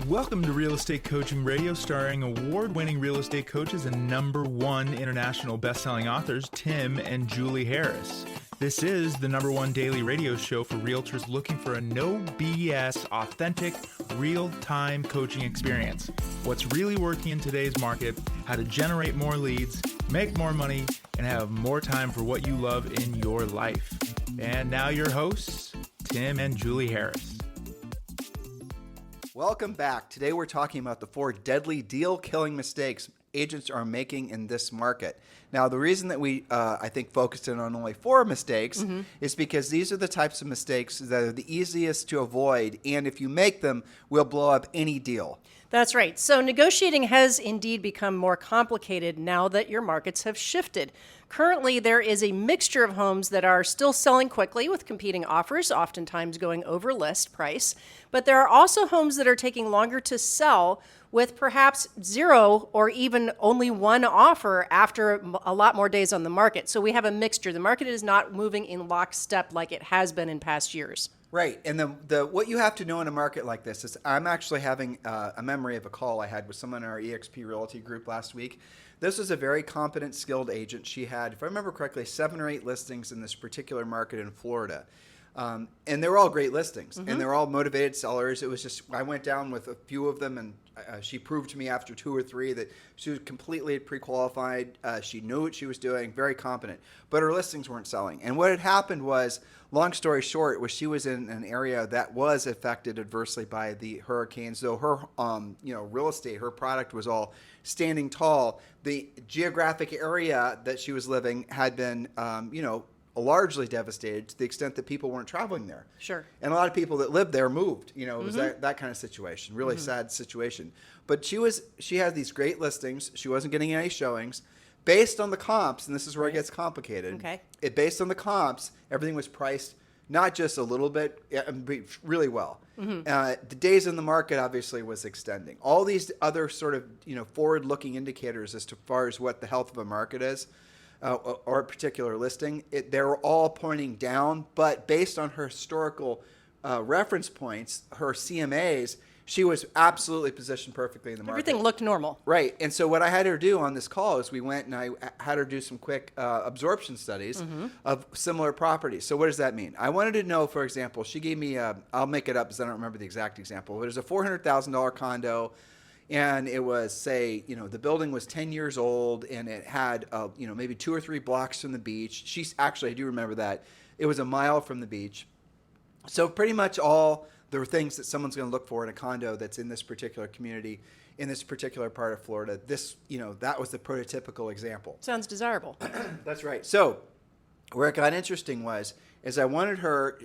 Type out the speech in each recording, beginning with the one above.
Welcome to Real Estate Coaching Radio, starring award-winning real estate coaches and #1 international best-selling authors, Tim and Julie Harris. This is the #1 daily radio show for realtors looking for a no BS, authentic, real-time coaching experience. What's really working in today's market, how to generate more leads, make more money, and have more time for what you love in your life. And now your hosts, Tim and Julie Harris. Welcome back. Today we're talking about the 4 deadly deal-killing mistakes agents are making in this market. Now, the reason that we, I think, focused in on only 4 mistakes is because these are the types of mistakes that are the easiest to avoid, and if you make them, will blow up any deal. That's right. So negotiating has indeed become more complicated now that your markets have shifted. Currently, there is a mixture of homes that are still selling quickly with competing offers, oftentimes going over list price. But there are also homes that are taking longer to sell with perhaps 0 or even only 1 offer after a lot more days on the market. So we have a mixture. The market is not moving in lockstep like it has been in past years. Right, and the what you have to know in a market like this is I'm actually having a memory of a call I had with someone in our EXP Realty group last week. This was a very competent, skilled agent. She had, if I remember correctly, 7 or 8 listings in this particular market in Florida. And they were all great listings, and they were all motivated sellers. It was just, I went down with a few of them, and she proved to me after 2 or 3 that she was completely pre-qualified. She knew what she was doing, very competent, but her listings weren't selling. And what had happened was, long story short, was she was in an area that was affected adversely by the hurricanes. So her, real estate, her product was all standing tall. The geographic area that she was living had been, largely devastated to the extent that people weren't traveling there. Sure. And a lot of people that lived there moved. It was that kind of situation, really sad situation. But she had these great listings. She wasn't getting any showings. Based on the comps, and this is where it gets complicated. Okay. Based on the comps, everything was priced not just a little bit, really well. The days in the market obviously was extending. All these other sort of forward-looking indicators as far as what the health of a market is, or a particular listing, they're all pointing down, but based on her historical reference points, her CMAs, she was absolutely positioned perfectly in the market. Everything looked normal. Right. And so what I had her do on this call is we went and I had her do some quick absorption studies of similar properties. So what does that mean? I wanted to know, for example, she gave me, I'll make it up because I don't remember the exact example, but there's a $400,000 condo. And it was, say, the building was 10 years old, and it had, maybe 2 or 3 blocks from the beach. I do remember that. It was a mile from the beach. So pretty much all the things that someone's going to look for in a condo that's in this particular community, in this particular part of Florida, that was the prototypical example. Sounds desirable. That's right. So where it got interesting is I wanted her,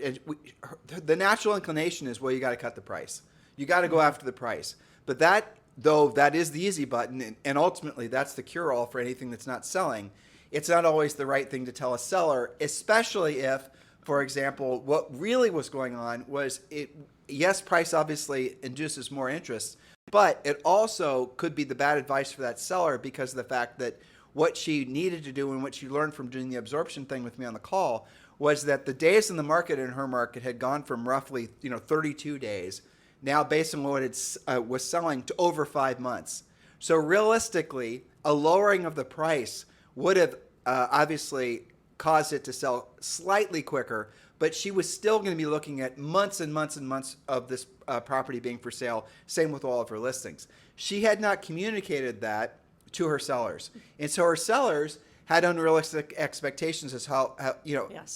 the natural inclination is, well, you got to cut the price. You got to go after the price. But that is the easy button, and ultimately that's the cure-all for anything that's not selling. It's not always the right thing to tell a seller, especially if, for example, what really was going on was yes, price obviously induces more interest, but it also could be the bad advice for that seller because of the fact that what she needed to do and what she learned from doing the absorption thing with me on the call was that the days in the market in her market had gone from roughly 32 days now based on what it was selling to over 5 months. So realistically, a lowering of the price would have obviously caused it to sell slightly quicker, but she was still going to be looking at months and months and months of this property being for sale, same with all of her listings. She had not communicated that to her sellers. And so her sellers had unrealistic expectations as how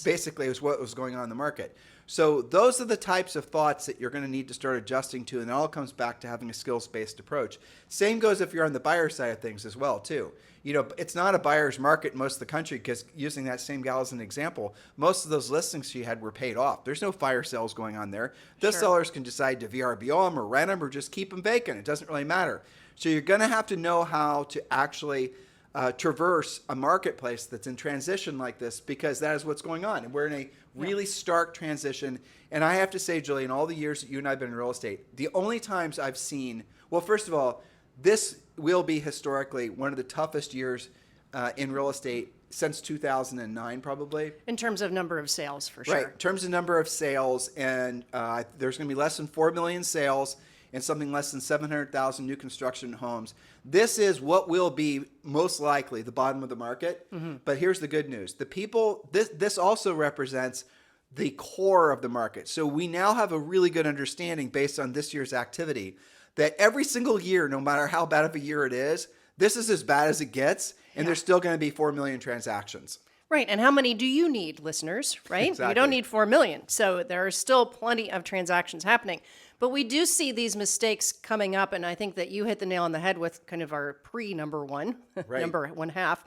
basically is what was going on in the market. So those are the types of thoughts that you're going to need to start adjusting to, and it all comes back to having a skills-based approach. Same goes if you're on the buyer side of things as well, too. It's not a buyer's market in most of the country because using that same gal as an example, most of those listings she had were paid off. There's no fire sales going on there. Those sellers can decide to VRBO them or rent them or just keep them vacant. It doesn't really matter. So you're going to have to know how to actually traverse a marketplace that's in transition like this, because that is what's going on. And we're in a really stark transition. And I have to say, Julie, in all the years that you and I have been in real estate, the only times I've seen, well, first of all, this will be historically one of the toughest years in real estate since 2009, probably. In terms of number of sales, for sure. Right, in terms of number of sales. And there's going to be less than 4 million sales. and something less than 700,000 new construction homes. This is what will be most likely the bottom of the market. But here's the good news. This also represents the core of the market. So we now have a really good understanding based on this year's activity that every single year, no matter how bad of a year it is, this is as bad as it gets, and there's still going to be 4 million transactions. Right. And how many do you need, listeners, right? Exactly. You don't need 4 million. So there are still plenty of transactions happening. But we do see these mistakes coming up. And I think that you hit the nail on the head with kind of our number one, Right. number 1/2,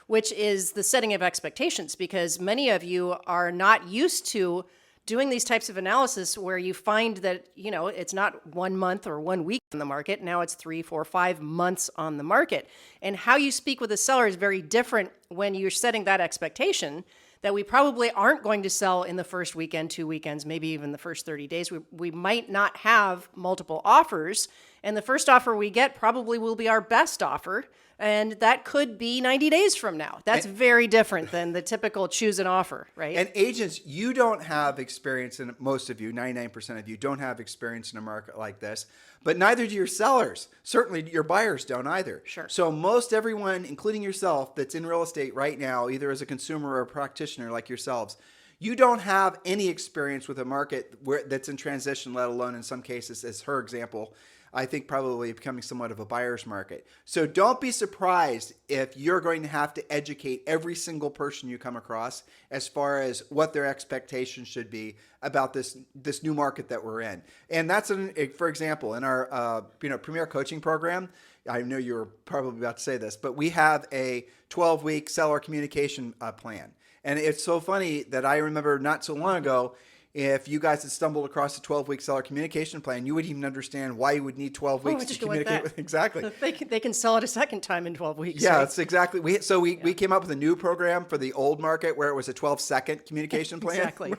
which is the setting of expectations, because many of you are not used to doing these types of analysis where you find that, it's not 1 month or 1 week on the market. Now it's 3, 4, 5 months on the market. And how you speak with the seller is very different when you're setting that expectation that we probably aren't going to sell in the first weekend, 2 weekends, maybe even the first 30 days. We might not have multiple offers. And the first offer we get probably will be our best offer. And that could be 90 days from now. That's very different than the typical choose an offer, right? And agents, you don't have experience in, most of you, 99% of you don't have experience in a market like this, but neither do your sellers. Certainly your buyers don't either. Sure. So most everyone, including yourself, that's in real estate right now, either as a consumer or a practitioner like yourselves, you don't have any experience with a market that's in transition, let alone in some cases, as her example, I think probably becoming somewhat of a buyer's market. So don't be surprised if you're going to have to educate every single person you come across as far as what their expectations should be about this new market that we're in. And that's, for example, in our Premier Coaching Program, I know you're probably about to say this, but we have a 12-week seller communication plan. And it's so funny that I remember not so long ago, if you guys had stumbled across a 12-week seller communication plan, you wouldn't even understand why you would need 12 weeks to communicate with. Exactly. They can sell it a second time in 12 weeks. Yeah, right? that's exactly. We came up with a new program for the old market where it was a 12-second communication plan. Exactly.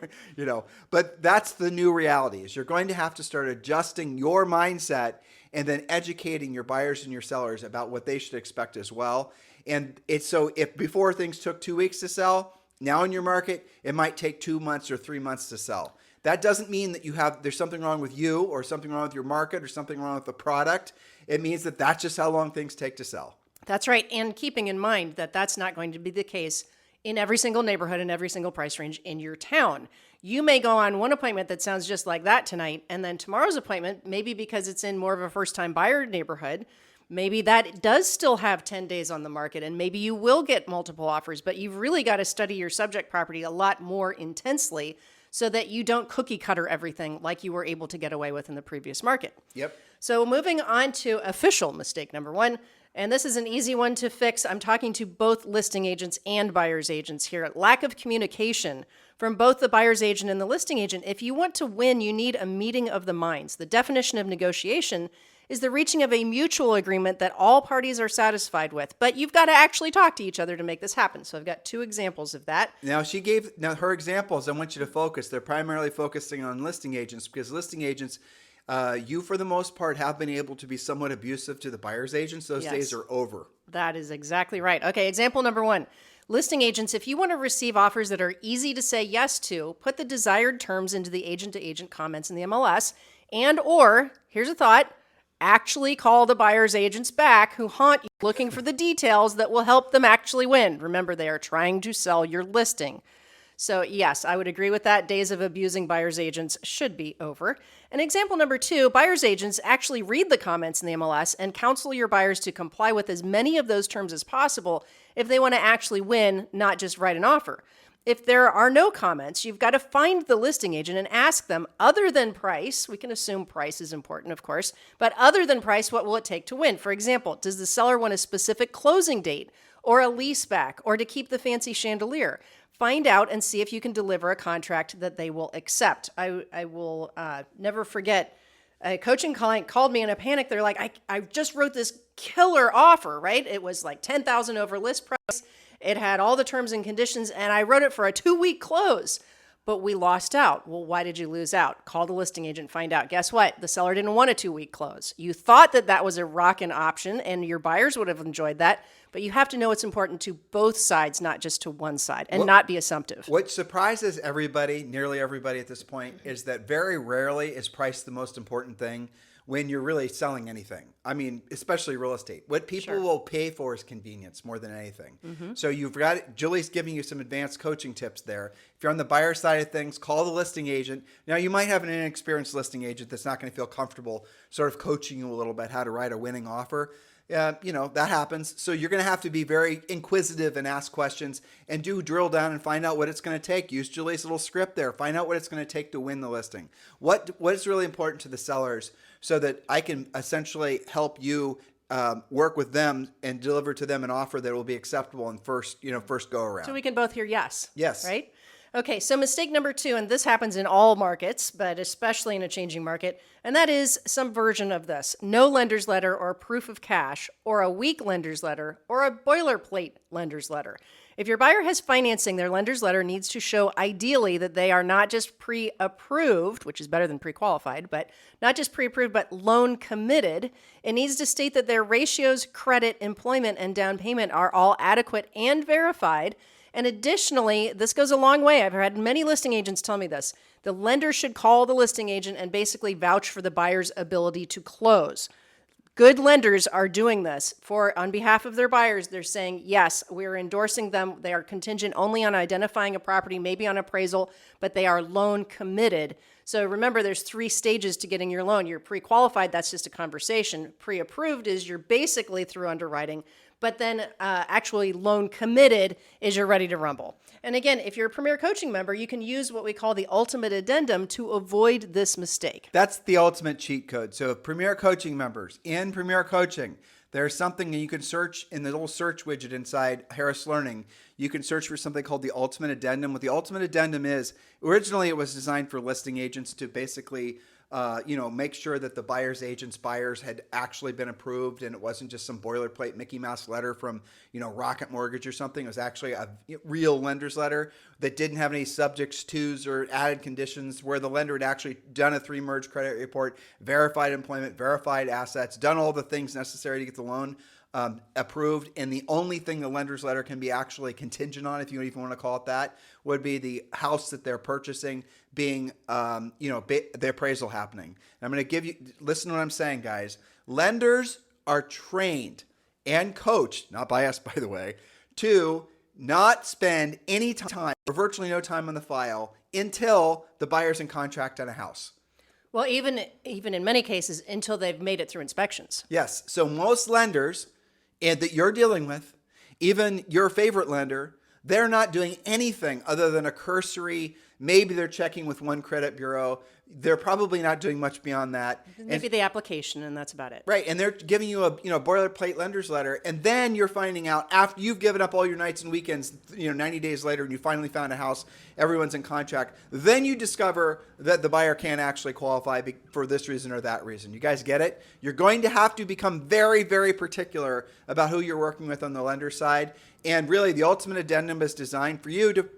But that's the new reality is you're going to have to start adjusting your mindset and then educating your buyers and your sellers about what they should expect as well. And it's so if before things took 2 weeks to sell, now in your market, it might take 2 months or 3 months to sell. That doesn't mean that there's something wrong with you or something wrong with your market or something wrong with the product. It means that that's just how long things take to sell. That's right. And keeping in mind that that's not going to be the case in every single neighborhood and every single price range in your town. You may go on one appointment that sounds just like that tonight, and then tomorrow's appointment, maybe because it's in more of a first-time buyer neighborhood, maybe that does still have 10 days on the market, and maybe you will get multiple offers, but you've really got to study your subject property a lot more intensely so that you don't cookie cutter everything like you were able to get away with in the previous market. Yep. So moving on to official mistake number 1, and this is an easy one to fix. I'm talking to both listing agents and buyer's agents here. Lack of communication from both the buyer's agent and the listing agent. If you want to win, you need a meeting of the minds. The definition of negotiation is the reaching of a mutual agreement that all parties are satisfied with. But you've got to actually talk to each other to make this happen. So I've got 2 examples of that. Now her examples, I want you to focus. They're primarily focusing on listing agents because listing agents, you for the most part have been able to be somewhat abusive to the buyer's agents. Those Yes. days are over. That is exactly right. Okay, example number 1. Listing agents, if you want to receive offers that are easy to say yes to, put the desired terms into the agent-to-agent comments in the MLS, or, here's a thought, actually call the buyer's agents back who haunt you looking for the details that will help them actually win. Remember, they are trying to sell your listing. So yes, I would agree with that. Days of abusing buyer's agents should be over. And example number 2, buyer's agents actually read the comments in the MLS and counsel your buyers to comply with as many of those terms as possible if they want to actually win, not just write an offer. If there are no comments, you've got to find the listing agent and ask them, other than price, we can assume price is important, of course, but other than price, what will it take to win? For example, does the seller want a specific closing date or a lease back or to keep the fancy chandelier? Find out and see if you can deliver a contract that they will accept. I will never forget, a coaching client called me in a panic. They're like, I just wrote this killer offer, right? It was like $10,000 over list price. It had all the terms and conditions, and I wrote it for a 2-week close, but we lost out. Well, why did you lose out? Call the listing agent, find out. Guess what? The seller didn't want a 2-week close. You thought that was a rockin' option, and your buyers would have enjoyed that, But you have to know it's important to both sides, not just to one side, and not be assumptive. What surprises everybody, nearly everybody at this point, is that very rarely is price the most important thing when you're really selling anything. I mean, especially real estate. What people will pay for is convenience more than anything. So you've got, Julie's giving you some advanced coaching tips there. If you're on the buyer side of things, call the listing agent. Now, you might have an inexperienced listing agent that's not going to feel comfortable sort of coaching you a little bit how to write a winning offer. That happens. So you're going to have to be very inquisitive and ask questions and drill down and find out what it's going to take. Use Julie's little script there. Find out what it's going to take to win the listing. What is really important to the sellers so that I can essentially help you work with them and deliver to them an offer that will be acceptable in first go around. So we can both hear yes. Yes. Right? Okay, so mistake number 2, and this happens in all markets, but especially in a changing market, and that is some version of this. No lender's letter or proof of cash, or a weak lender's letter, or a boilerplate lender's letter. If your buyer has financing, their lender's letter needs to show ideally that they are not just pre-approved, which is better than pre-qualified, but not just pre-approved, but loan committed. It needs to state that their ratios, credit, employment, and down payment are all adequate and verified. And additionally, this goes a long way. I've had many listing agents tell me this. The lender should call the listing agent and basically vouch for the buyer's ability to close. Good lenders are doing this on behalf of their buyers. They're saying, yes, we're endorsing them. They are contingent only on identifying a property, maybe on appraisal, but they are loan committed. So remember, there's 3 stages to getting your loan. You're pre-qualified, that's just a conversation. Pre-approved is you're basically through underwriting. But then actually loan committed is you're ready to rumble. And again, if you're a Premier Coaching member, you can use what we call the ultimate addendum to avoid this mistake. That's the ultimate cheat code. So Premier Coaching members, in Premier Coaching, there's something that you can search in the little search widget inside Harris Learning. You can search for something called the ultimate addendum. What the ultimate addendum is, originally it was designed for listing agents to basically make sure that the buyer's agent's buyers had actually been approved and it wasn't just some boilerplate Mickey Mouse letter from, Rocket Mortgage or something. It was actually a real lender's letter that didn't have any subjects tos or added conditions, where the lender had actually done a 3-merge credit report, verified employment, verified assets, done all the things necessary to get the loan approved. And the only thing the lender's letter can be actually contingent on, if you even want to call it that, would be the house that they're purchasing being, the appraisal happening. And I'm going to listen to what I'm saying, guys. Lenders are trained and coached, not by us, by the way, to not spend any time or virtually no time on the file until the buyer's in contract on a house. Well, even in many cases, until they've made it through inspections. Yes. So most lenders that you're dealing with, even your favorite lender, they're not doing anything other than a cursory, maybe they're checking with one credit bureau. They're probably not doing much beyond that. Maybe the application, and that's about it. Right, and they're giving you a boilerplate lender's letter, and then you're finding out after you've given up all your nights and weekends, 90 days later, and you finally found a house, everyone's in contract. Then you discover that the buyer can't actually qualify for this reason or that reason. You guys get it? You're going to have to become very, very particular about who you're working with on the lender side. And really, the ultimate addendum is designed for you to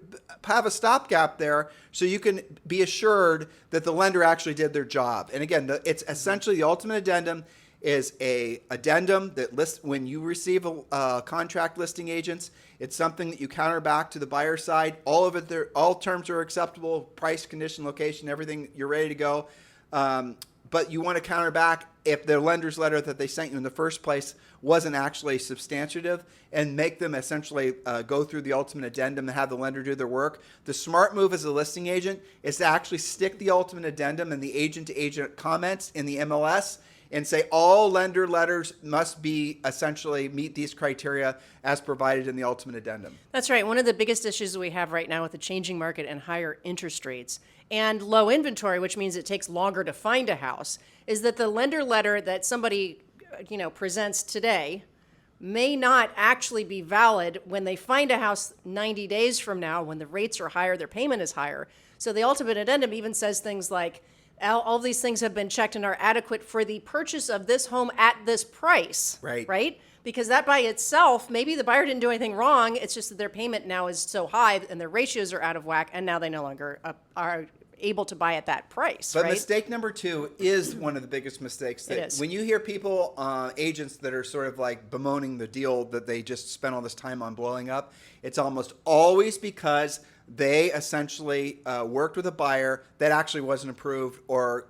have a stopgap there so you can be assured that the lender actually did their job. And again, it's essentially the ultimate addendum is a addendum that lists when you receive a contract listing agents. It's something that you counter back to the buyer side. All terms are acceptable, price, condition, location, everything. You're ready to go. But you want to counter back if their lender's letter that they sent you in the first place wasn't actually substantive, and make them essentially go through the ultimate addendum and have the lender do their work. The smart move as a listing agent is to actually stick the ultimate addendum and the agent-to-agent comments in the MLS and say all lender letters must be essentially meet these criteria as provided in the ultimate addendum. That's right. One of the biggest issues that we have right now with the changing market and higher interest rates and low inventory, which means it takes longer to find a house, is that the lender letter that somebody presents today may not actually be valid when they find a house 90 days from now when the rates are higher, their payment is higher. So the ultimate addendum even says things like, all these things have been checked and are adequate for the purchase of this home at this price. Right? Because that by itself, maybe the buyer didn't do anything wrong. It's just that their payment now is so high and their ratios are out of whack, and now they no longer are able to buy at that price, But right? mistake number 2 is one of the biggest mistakes. That It is. When you hear people, agents that are sort of like bemoaning the deal that they just spent all this time on blowing up, it's almost always because they essentially worked with a buyer that actually wasn't approved or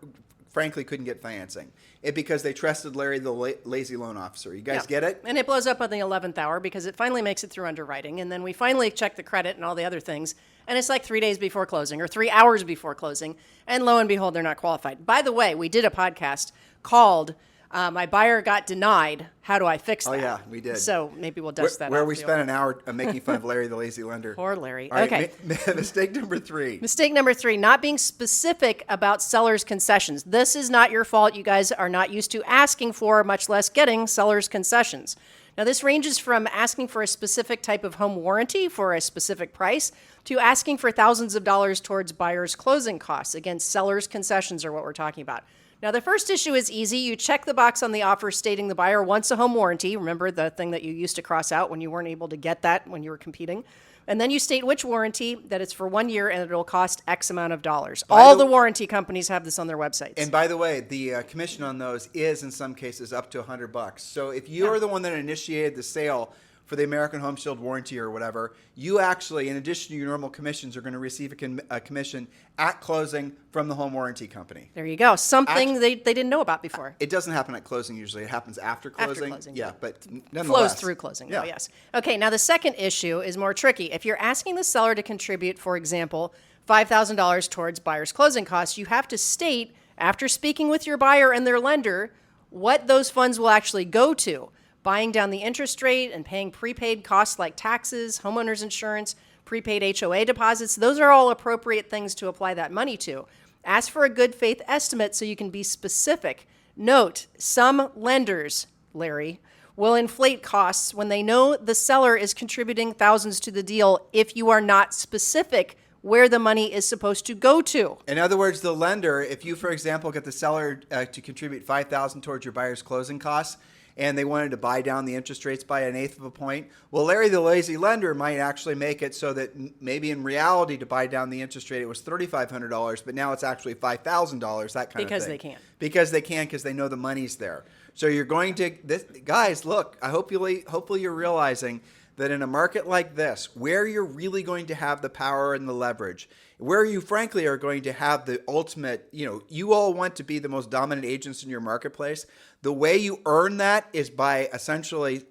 frankly couldn't get financing. Because they trusted Larry, the lazy loan officer. You guys get it? And it blows up on the 11th hour because it finally makes it through underwriting. And then we finally check the credit and all the other things. And it's like 3 days before closing or 3 hours before closing. And lo and behold, they're not qualified. By the way, we did a podcast called My Buyer Got Denied. How do I fix that? Oh, yeah, we did. So maybe we'll dust that Where off we the spent old- an hour making fun of Larry, the lazy lender. Poor Larry. All right, Okay. Mistake number 3. Mistake number 3, not being specific about sellers' concessions. This is not your fault. You guys are not used to asking for, much less getting, sellers' concessions. Now, this ranges from asking for a specific type of home warranty for a specific price to asking for thousands of dollars towards buyers' closing costs. Again, sellers' concessions are what we're talking about. Now, the first issue is easy. You check the box on the offer stating the buyer wants a home warranty. Remember the thing that you used to cross out when you weren't able to get that when you were competing. And then you state which warranty, that it's for 1 year and it'll cost X amount of dollars. All the warranty companies have this on their websites. And by the way, the commission on those is in some cases up to $100. So if you are the one that initiated the sale for the American Home Shield warranty or whatever, you actually, in addition to your normal commissions, are going to receive a commission at closing from the home warranty company. There you go. Something they didn't know about before. It doesn't happen at closing usually. It happens after closing. After closing, yeah, but nonetheless. Flows through closing, Yeah. though, yes. Okay, now the second issue is more tricky. If you're asking the seller to contribute, for example, $5,000 towards buyer's closing costs, you have to state, after speaking with your buyer and their lender, what those funds will actually go to. Buying down the interest rate and paying prepaid costs like taxes, homeowners insurance, prepaid HOA deposits, those are all appropriate things to apply that money to. Ask for a good faith estimate so you can be specific. Note, some lenders, Larry, will inflate costs when they know the seller is contributing thousands to the deal if you are not specific where the money is supposed to go to. In other words, the lender, if you, for example, get the seller to contribute $5,000 towards your buyer's closing costs, and they wanted to buy down the interest rates by 1/8 of a point, well, Larry the lazy lender might actually make it so that maybe in reality to buy down the interest rate it was $3,500, but now it's actually $5,000, that kind of thing. Because they can. Because they can, because they know the money's there. So you're going to, guys, look, hopefully you're realizing that in a market like this, where you're really going to have the power and the leverage, where you frankly are going to have the ultimate, you all want to be the most dominant agents in your marketplace. The way you earn that is by essentially,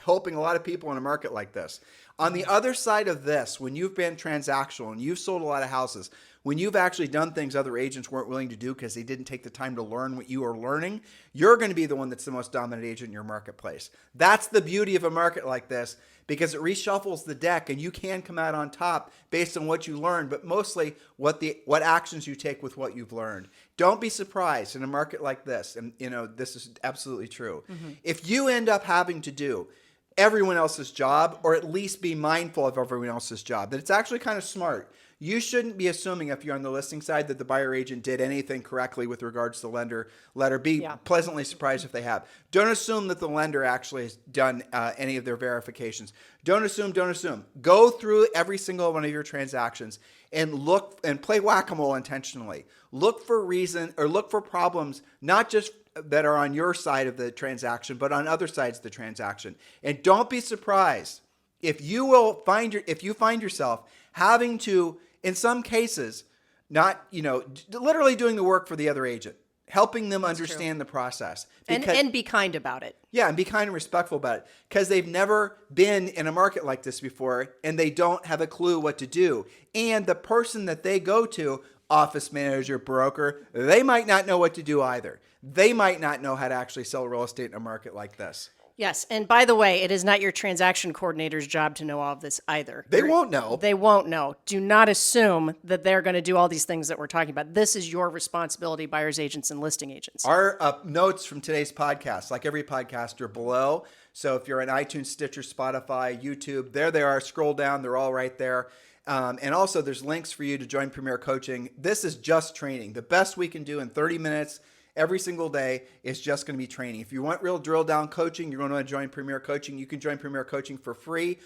helping a lot of people in a market like this. On the other side of this, when you've been transactional and you've sold a lot of houses, when you've actually done things other agents weren't willing to do because they didn't take the time to learn what you are learning, you're going to be the one that's the most dominant agent in your marketplace. That's the beauty of a market like this, because it reshuffles the deck and you can come out on top based on what you learned, but mostly what actions you take with what you've learned. Don't be surprised in a market like this, and this is absolutely true. Mm-hmm. If you end up having to do everyone else's job, or at least be mindful of everyone else's job, that it's actually kind of smart. You shouldn't be assuming if you're on the listing side that the buyer agent did anything correctly with regards to the letter. Be pleasantly surprised if they have. Don't assume that the lender actually has done any of their verifications. Don't assume. Go through every single one of your transactions and look and play whack-a-mole intentionally. Look for problems, not just that are on your side of the transaction, but on other sides of the transaction. And don't be surprised if you find yourself having to, in some cases, not, literally doing the work for the other agent, helping them understand the process. And be kind about it. Yeah, and be kind and respectful about it, because they've never been in a market like this before and they don't have a clue what to do. And the person that they go to, office manager, broker, they might not know what to do either. They might not know how to actually sell real estate in a market like this. Yes, and by the way, it is not your transaction coordinator's job to know all of this either. They won't know. They won't know. Do not assume that they're going to do all these things that we're talking about. This is your responsibility, buyers agents and listing agents. Our notes from today's podcast, like every podcast, are below. So if you're on iTunes, Stitcher, Spotify, YouTube, there they are. Scroll down. They're all right there. And also, there's links for you to join Premier Coaching. This is just training. The best we can do in 30 minutes every single day is just going to be training. If you want real drill down coaching, you're going to want to join Premier Coaching. You can join Premier Coaching for free.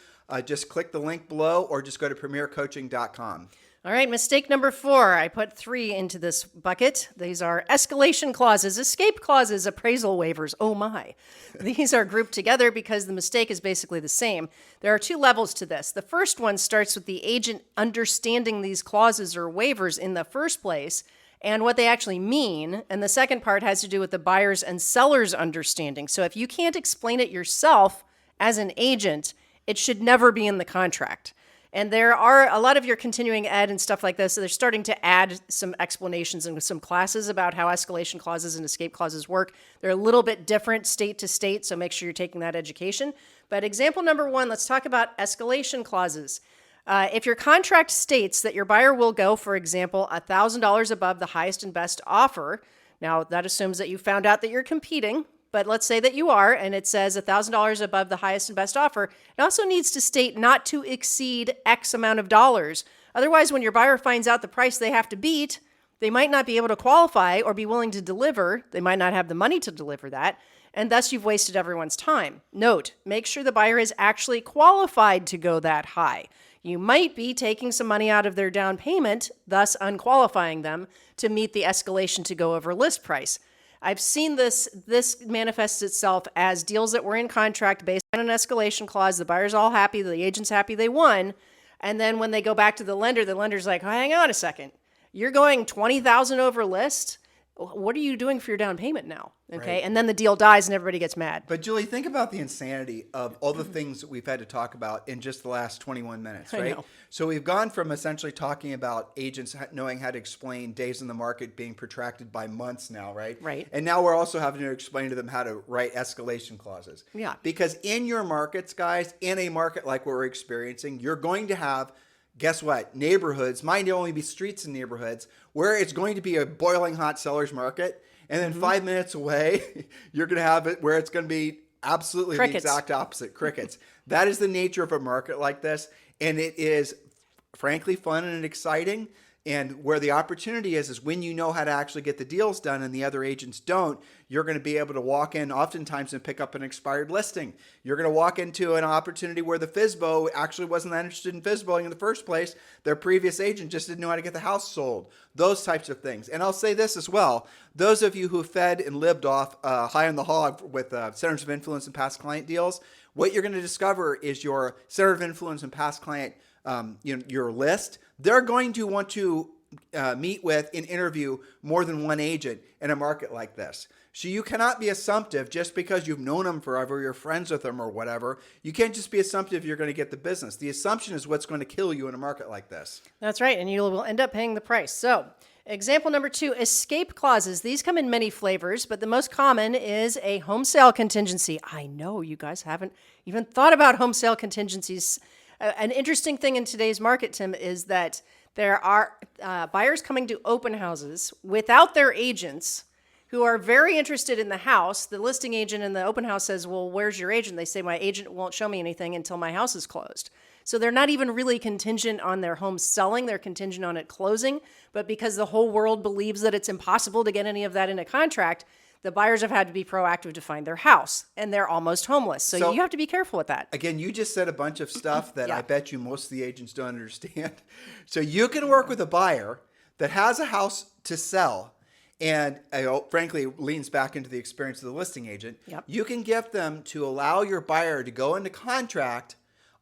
Just click the link below or just go to premiercoaching.com. All right, mistake number 4. I put 3 into this bucket. These are escalation clauses, escape clauses, appraisal waivers. Oh my. These are grouped together because the mistake is basically the same. There are 2 levels to this. The first one starts with the agent understanding these clauses or waivers in the first place and what they actually mean. And the second part has to do with the buyer's and seller's understanding. So if you can't explain it yourself as an agent, it should never be in the contract. And there are a lot of your continuing ed and stuff like this. So they're starting to add some explanations and some classes about how escalation clauses and escape clauses work. They're a little bit different state to state, so make sure you're taking that education. But example number 1, let's talk about escalation clauses. If your contract states that your buyer will go, for example, $1,000 above the highest and best offer, now that assumes that you found out that you're competing, but let's say that you are, and it says $1,000 above the highest and best offer. It also needs to state not to exceed X amount of dollars. Otherwise, when your buyer finds out the price they have to beat, they might not be able to qualify or be willing to deliver. They might not have the money to deliver that, and thus you've wasted everyone's time. Note, make sure the buyer is actually qualified to go that high. You might be taking some money out of their down payment, thus unqualifying them to meet the escalation to go over list price. I've seen this manifests itself as deals that were in contract based on an escalation clause. The buyer's all happy, the agent's happy they won. And then when they go back to the lender's like, oh, hang on a second. You're going $20,000 over list? What are you doing for your down payment now? Okay. Right. And then the deal dies and everybody gets mad. But Julie, think about the insanity of all the things that we've had to talk about in just the last 21 minutes, I right? know. So we've gone from essentially talking about agents knowing how to explain days in the market being protracted by months now, right? Right. And now we're also having to explain to them how to write escalation clauses. Yeah. Because in your markets, guys, in a market like what we're experiencing, you're going to have, guess what? Neighborhoods, might only be streets and neighborhoods, where it's going to be a boiling hot seller's market. And then 5 minutes away, you're going to have it where it's going to be absolutely Crickets. the exact opposite, crickets. That is the nature of a market like this. And it is, frankly, fun and exciting. And where the opportunity is when you know how to actually get the deals done and the other agents don't, you're going to be able to walk in oftentimes and pick up an expired listing. You're going to walk into an opportunity where the FSBO actually wasn't that interested in FSBOing in the first place. Their previous agent just didn't know how to get the house sold. Those types of things. And I'll say this as well. Those of you who fed and lived off high on the hog with centers of influence and past client deals, what you're going to discover is your center of influence and past client your list. They're going to want to meet with and interview more than one agent in a market like this. So you cannot be assumptive just because you've known them forever, you're friends with them or whatever. You can't just be assumptive you're going to get the business. The assumption is what's going to kill you in a market like this. That's right, and you will end up paying the price. So, example number 2, escape clauses. These come in many flavors, but the most common is a home sale contingency. I know you guys haven't even thought about home sale contingencies. An interesting thing in today's market, Tim, is that there are buyers coming to open houses without their agents who are very interested in the house. The listing agent in the open house says, well, where's your agent? They say, my agent won't show me anything until my house is closed. So they're not even really contingent on their home selling. They're contingent on it closing. But because the whole world believes that it's impossible to get any of that in a contract, the buyers have had to be proactive to find their house, and they're almost homeless. So you have to be careful with that. Again, you just said a bunch of stuff that Yeah. I bet you most of the agents don't understand. So you can work with a buyer that has a house to sell and frankly leans back into the experience of the listing agent. Yep. You can get them to allow your buyer to go into contract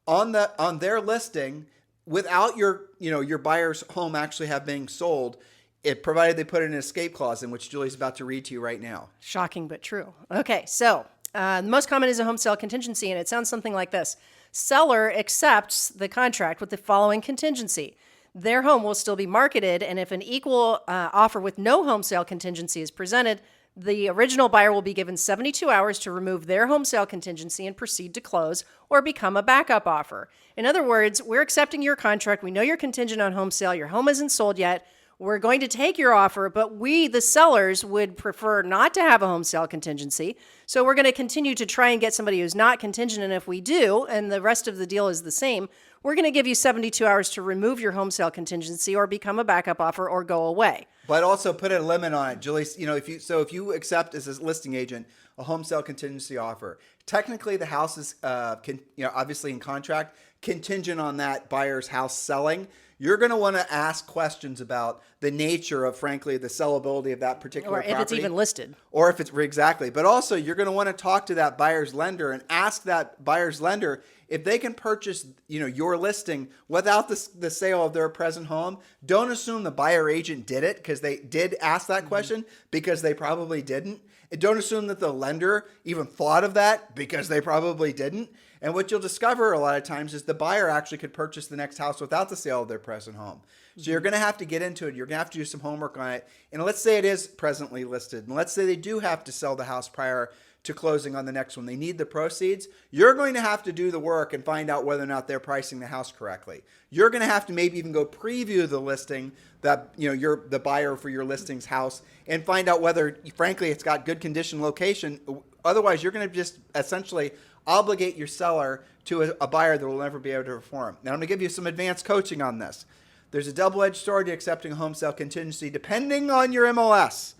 on their listing without your buyer's home actually being sold. It provided they put in an escape clause in which Julie's about to read to you right now. Shocking, but true. Okay, so the most common is a home sale contingency, and it sounds something like this. Seller accepts the contract with the following contingency. Their home will still be marketed, and if an equal offer with no home sale contingency is presented, the original buyer will be given 72 hours to remove their home sale contingency and proceed to close or become a backup offer. In other words, we're accepting your contract. We know you're contingent on home sale. Your home isn't sold yet. We're going to take your offer, but we, the sellers, would prefer not to have a home sale contingency. So we're going to continue to try and get somebody who's not contingent. And if we do, and the rest of the deal is the same, we're going to give you 72 hours to remove your home sale contingency or become a backup offer or go away. But also put a limit on it, Julie. If you accept as a listing agent a home sale contingency offer, technically the house is obviously in contract, contingent on that buyer's house selling. you're going to want to ask questions about the nature of, frankly, the sellability of that particular Or if property. it's even listed. Or if it's exactly. But also, you're going to want to talk to that buyer's lender and ask that buyer's lender if they can purchase, your listing without the sale of their present home. Don't assume the buyer agent did it because they did ask that question, because they probably didn't. And don't assume that the lender even thought of that because they probably didn't. And what you'll discover a lot of times is the buyer actually could purchase the next house without the sale of their present home. So you're going to have to get into it. You're going to have to do some homework on it. And let's say it is presently listed. And let's say they do have to sell the house prior to closing on the next one. They need the proceeds. You're going to have to do the work and find out whether or not they're pricing the house correctly. You're going to have to maybe even go preview the listing that, you're the buyer for your listing's house, and find out whether, frankly, it's got good condition location. Otherwise, you're going to just essentially obligate your seller to a buyer that will never be able to perform. Now, I'm going to give you some advanced coaching on this. There's a double-edged sword to accepting a home sale contingency depending on your MLS.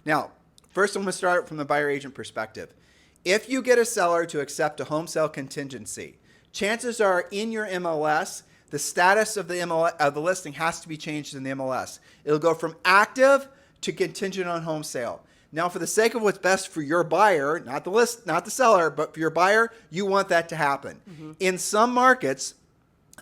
Now, first I'm going to start from the buyer agent perspective. If you get a seller to accept a home sale contingency, chances are in your MLS, the status of the listing has to be changed in the MLS. It'll go from active to contingent on home sale. Now, for the sake of what's best for your buyer, not the seller, but for your buyer, you want that to happen. Mm-hmm. In some markets,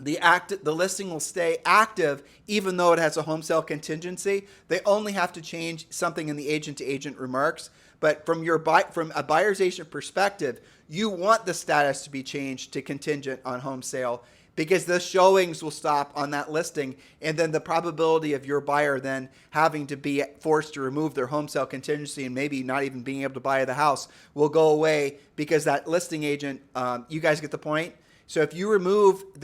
the listing will stay active even though it has a home sale contingency. They only have to change something in the agent-to-agent remarks. But from a buyer's agent perspective, you want the status to be changed to contingent on home sale, because the showings will stop on that listing, and then the probability of your buyer then having to be forced to remove their home sale contingency and maybe not even being able to buy the house will go away, because that listing agent, you guys get the point? So if you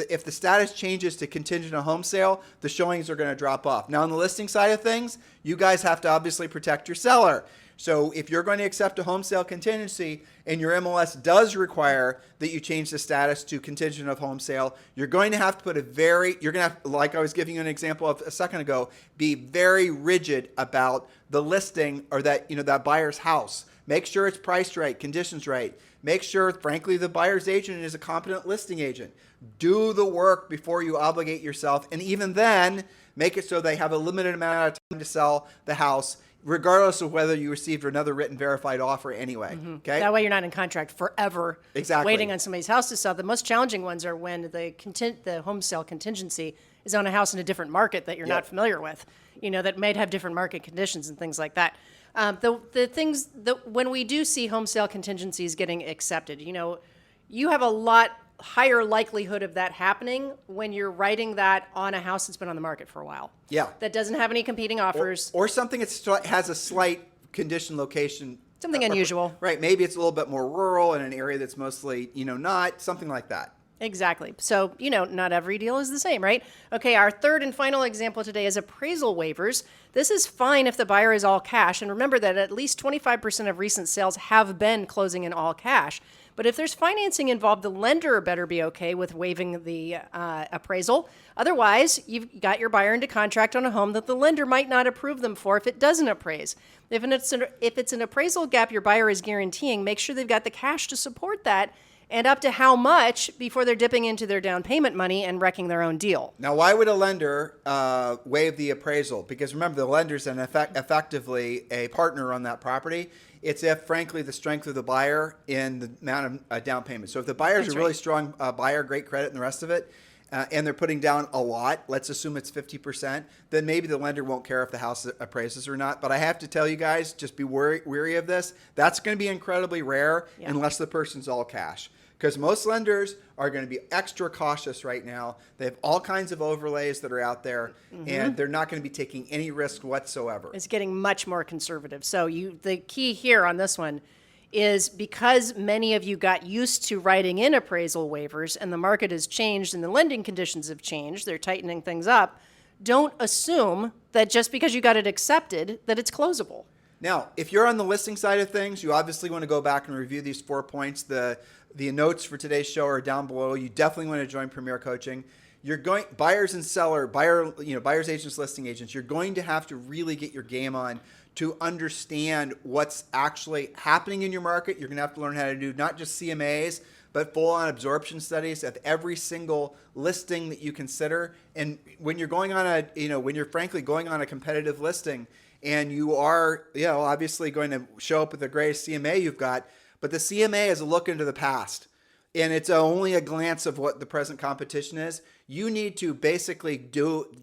if the status changes to contingent on home sale, the showings are going to drop off. Now, on the listing side of things, you guys have to obviously protect your seller. So if you're going to accept a home sale contingency and your MLS does require that you change the status to contingent of home sale, you're going to have to like I was giving you an example of a second ago, be very rigid about the listing or that buyer's house. Make sure it's priced right, conditions right. Make sure, frankly, the buyer's agent is a competent listing agent. Do the work before you obligate yourself. And even then, make it so they have a limited amount of time to sell the house, regardless of whether you received another written verified offer anyway. Mm-hmm. Okay. That way you're not in contract forever. Exactly. Waiting on somebody's house to sell. The most challenging ones are when the home sale contingency is on a house in a different market that you're not familiar with, that might have different market conditions and things like that. The things that when we do see home sale contingencies getting accepted, you have a lot higher likelihood of that happening when you're writing that on a house that's been on the market for a while. Yeah. That doesn't have any competing offers. Or something that has a slight condition location. Something unusual. Right. Maybe it's a little bit more rural in an area that's mostly, not something like that. Exactly. So, not every deal is the same, right? Okay, our third and final example today is appraisal waivers. This is fine if the buyer is all cash. And remember that at least 25% of recent sales have been closing in all cash. But if there's financing involved, the lender better be okay with waiving the appraisal. Otherwise, you've got your buyer into contract on a home that the lender might not approve them for if it doesn't appraise. If it's an appraisal gap your buyer is guaranteeing, make sure they've got the cash to support that, and up to how much before they're dipping into their down payment money and wrecking their own deal. Now, why would a lender waive the appraisal? Because remember, the lender's effectively a partner on that property. It's if, frankly, the strength of the buyer in the amount of down payment. So if the buyer's a really strong buyer, great credit and the rest of it, and they're putting down a lot, let's assume it's 50%, then maybe the lender won't care if the house appraises or not. But I have to tell you guys, just be wary of this. That's going to be incredibly rare unless the person's all cash. Because most lenders are going to be extra cautious right now. They have all kinds of overlays that are out there, and they're not going to be taking any risk whatsoever. It's getting much more conservative. So the key here on this one is, because many of you got used to writing in appraisal waivers and the market has changed and the lending conditions have changed, they're tightening things up, don't assume that just because you got it accepted that it's closable. Now, if you're on the listing side of things, you obviously want to go back and review these 4 points. The notes for today's show are down below. You definitely want to join Premier Coaching. Buyers and buyers agents, listing agents, you're going to have to really get your game on to understand what's actually happening in your market. You're going to have to learn how to do not just CMAs, but full-on absorption studies of every single listing that you consider. And when you're going on when you're frankly going on a competitive listing, and you are, obviously going to show up with the greatest CMA you've got, but the CMA is a look into the past. And it's only a glance of what the present competition is. You need to basically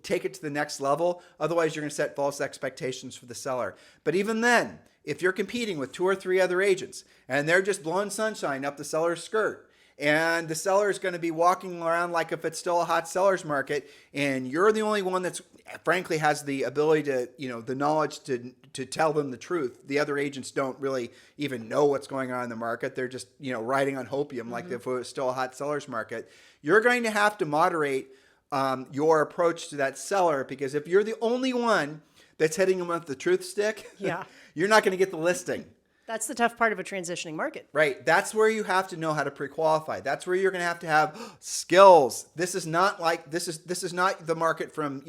take it to the next level. Otherwise, you're going to set false expectations for the seller. But even then, if you're competing with 2 or 3 other agents and they're just blowing sunshine up the seller's skirt, and the seller is going to be walking around like if it's still a hot seller's market, and you're the only one that's frankly has the ability to, the knowledge to tell them the truth. The other agents don't really even know what's going on in the market. They're just, riding on hopium like if it was still a hot seller's market. You're going to have to moderate your approach to that seller, because if you're the only one that's hitting them with the truth stick, you're not going to get the listing. That's the tough part of a transitioning market. Right. That's where you have to know how to pre-qualify. That's where you're going to have skills. This is not the market from,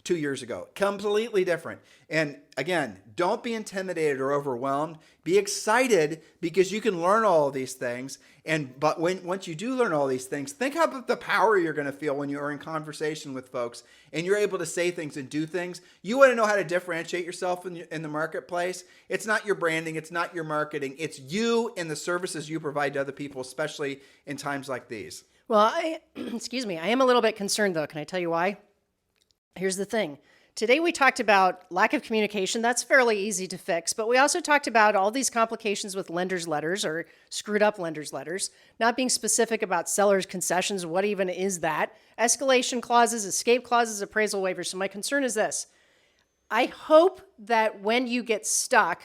2 years ago. Completely different. And again, don't be intimidated or overwhelmed. Be excited, because you can learn all of these things. But once you do learn all these things, think about the power you're going to feel when you're in conversation with folks and you're able to say things and do things. You want to know how to differentiate yourself in the marketplace. It's not your branding. It's not your marketing. It's you and the services you provide to other people, especially in times like these. Well, excuse me, I am a little bit concerned, though. Can I tell you why? Here's the thing. Today we talked about lack of communication. That's fairly easy to fix. But we also talked about all these complications with lenders' letters, or screwed up lenders' letters, not being specific about sellers' concessions. What even is that? Escalation clauses, escape clauses, appraisal waivers. So my concern is this. I hope that when you get stuck,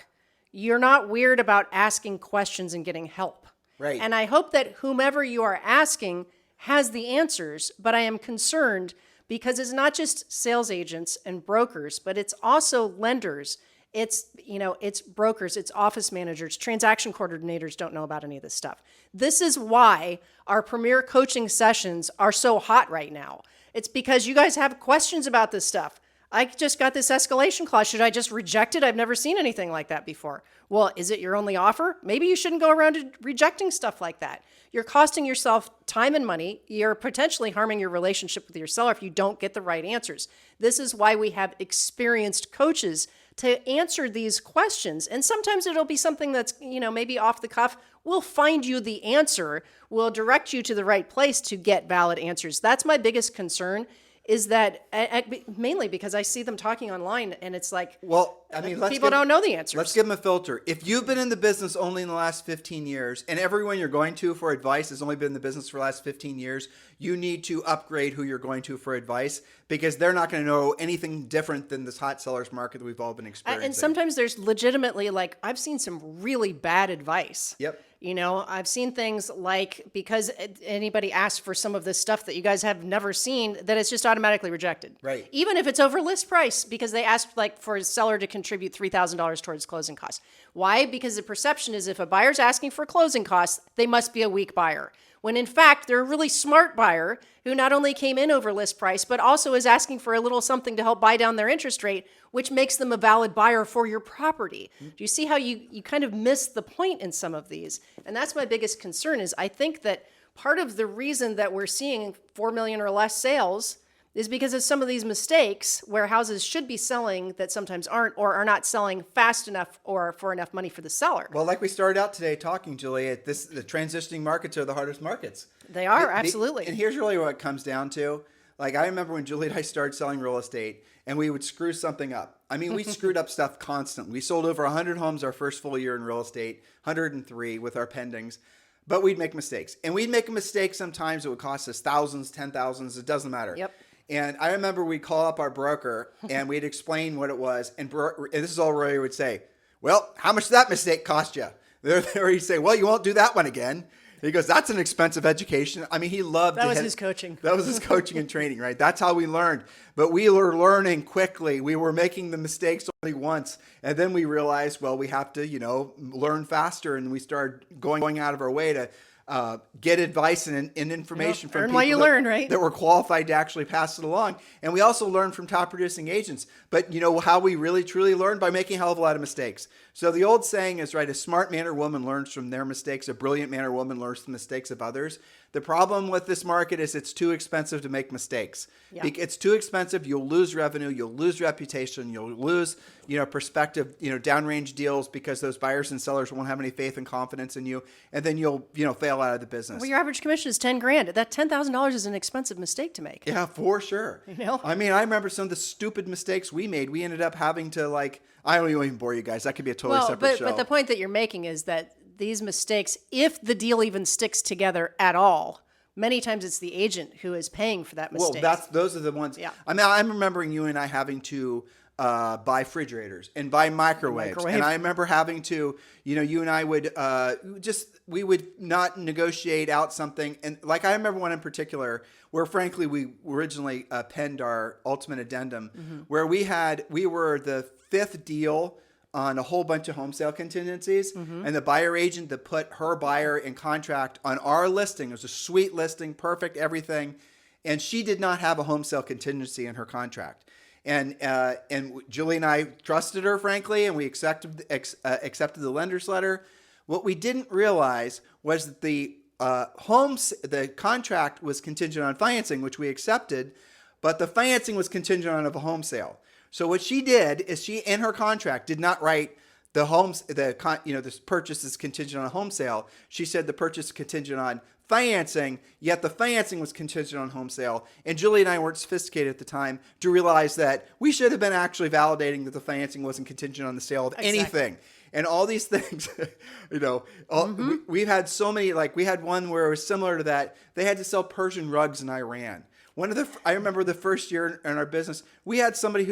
you're not weird about asking questions and getting help. Right. And I hope that whomever you are asking has the answers, but I am concerned because it's not just sales agents and brokers, but it's also lenders. It's brokers, it's office managers, transaction coordinators don't know about any of this stuff. This is why our premier coaching sessions are so hot right now. It's because you guys have questions about this stuff. I just got this escalation clause. Should I just reject it? I've never seen anything like that before. Well, is it your only offer? Maybe you shouldn't go around rejecting stuff like that. You're costing yourself time and money. You're potentially harming your relationship with your seller if you don't get the right answers. This is why we have experienced coaches to answer these questions. And sometimes it'll be something that's, maybe off the cuff. We'll find you the answer. We'll direct you to the right place to get valid answers. That's my biggest concern, is that mainly because I see them talking online and it's like, people don't know the answers. Let's give them a filter. If you've been in the business only in the last 15 years, and everyone you're going to for advice has only been in the business for the last 15 years, you need to upgrade who you're going to for advice, because they're not going to know anything different than this hot sellers market that we've all been experiencing. And sometimes there's legitimately, I've seen some really bad advice. Yep. I've seen things like, because anybody asks for some of this stuff that you guys have never seen, that it's just automatically rejected. Right. Even if it's over list price, because they asked for a seller to contribute $3,000 towards closing costs. Why? Because the perception is if a buyer's asking for closing costs, they must be a weak buyer. When in fact, they're a really smart buyer who not only came in over list price, but also is asking for a little something to help buy down their interest rate, which makes them a valid buyer for your property. Do you see how you kind of miss the point in some of these? And that's my biggest concern, is I think that part of the reason that we're seeing 4 million or less sales is because of some of these mistakes where houses should be selling that sometimes aren't, or are not selling fast enough or for enough money for the seller. Well, like we started out today talking, Julie, the transitioning markets are the hardest markets. They are, absolutely. And here's really what it comes down to. I remember when Julie and I started selling real estate, and we would screw something up. I mean, we screwed up stuff constantly. We sold over 100 homes our first full year in real estate, 103 with our pendings. But we'd make mistakes. And we'd make a mistake sometimes that would cost us thousands, 10,000s, it doesn't matter. Yep. And I remember we'd call up our broker and we'd explain what it was. And this is all Roy would say, well, how much did that mistake cost you? Or he'd say, well, you won't do that one again. He goes, that's an expensive education. I mean, he loved that. Was his coaching. That was his coaching and training, right? That's how we learned. But we were learning quickly. We were making the mistakes only once. And then we realized, well, we have to, learn faster. And we started going out of our way to get advice and information from people that were qualified to actually pass it along. And we also learned from top producing agents. But how we really truly learned? By making a hell of a lot of mistakes. So the old saying is, right, a smart man or woman learns from their mistakes. A brilliant man or woman learns from the mistakes of others. The problem with this market is it's too expensive to make mistakes. Yeah. It's too expensive. You'll lose revenue. You'll lose reputation. You'll lose, prospective, downrange deals because those buyers and sellers won't have any faith and confidence in you. And then you'll, fail out of the business. Well, your average commission is $10,000. That $10,000 is an expensive mistake to make. Yeah, for sure. I mean, I remember some of the stupid mistakes we made. We ended up having to I don't even bore you guys. That could be a totally separate show. But the point that you're making is that these mistakes, if the deal even sticks together at all, many times it's the agent who is paying for that mistake. Well, those are the ones. Yeah. I mean, I'm remembering you and I having to buy refrigerators and buy microwaves. And I remember having to, you and I would we would not negotiate out something. And I remember one in particular where frankly, we originally penned our ultimate addendum where we were the fifth deal on a whole bunch of home sale contingencies. And the buyer agent that put her buyer in contract on our listing, it was a sweet listing, perfect, everything. And she did not have a home sale contingency in her contract. And Julie and I trusted her, frankly, and we accepted the lender's letter. What we didn't realize was that the contract was contingent on financing, which we accepted, but the financing was contingent on a home sale. So what she did is she, in her contract, did not write this purchase is contingent on a home sale. She said the purchase is contingent on financing, yet the financing was contingent on home sale. And Julie and I weren't sophisticated at the time to realize that we should have been actually validating that the financing wasn't contingent on the sale of anything. And all these things, we've had so many, we had one where it was similar to that. They had to sell Persian rugs in Iran. I remember the first year in our business, we had somebody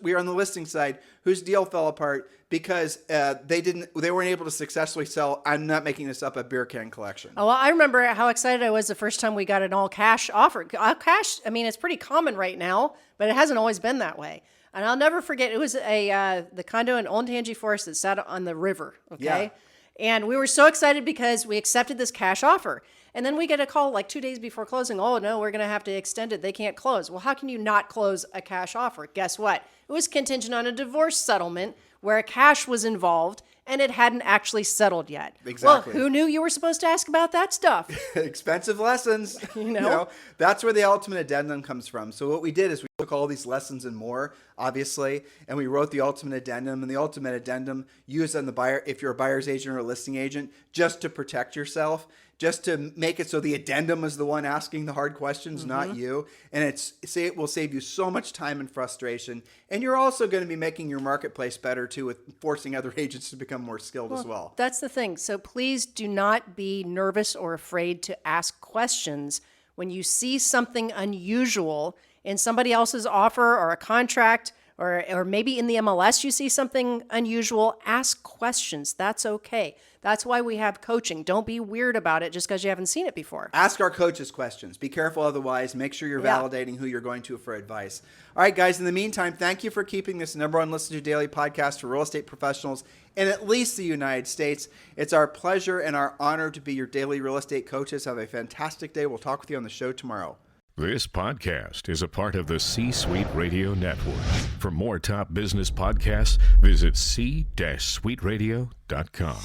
we were on the listing side, whose deal fell apart because they weren't able to successfully sell, I'm not making this up, a beer can collection. Oh, well, I remember how excited I was the first time we got an all cash offer. Cash, I mean, it's pretty common right now, but it hasn't always been that way. And I'll never forget, it was the condo in Olentangy Forest that sat on the river, okay? Yeah. And we were so excited because we accepted this cash offer. And then we get a call 2 days before closing. Oh, no, we're going to have to extend it. They can't close. Well, how can you not close a cash offer? Guess what? It was contingent on a divorce settlement where a cash was involved and it hadn't actually settled yet. Exactly. Well, who knew you were supposed to ask about that stuff? Expensive lessons. That's where the ultimate addendum comes from. So what we did is we took all these lessons and more, obviously, and we wrote the ultimate addendum. And the ultimate addendum used on the buyer, if you're a buyer's agent or a listing agent, just to protect yourself, just to make it so the addendum is the one asking the hard questions, not you. And it will save you so much time and frustration. And you're also going to be making your marketplace better too, with forcing other agents to become more skilled as well. That's the thing. So please do not be nervous or afraid to ask questions when you see something unusual in somebody else's offer or a contract, or maybe in the MLS you see something unusual. Ask questions. That's okay. That's why we have coaching. Don't be weird about it just because you haven't seen it before. Ask our coaches questions. Be careful otherwise. Make sure you're validating who you're going to for advice. All right, guys, in the meantime, thank you for keeping this #1 Listen to Daily podcast for real estate professionals in at least the United States. It's our pleasure and our honor to be your daily real estate coaches. Have a fantastic day. We'll talk with you on the show tomorrow. This podcast is a part of the C-Suite Radio Network. For more top business podcasts, visit c-suiteradio.com.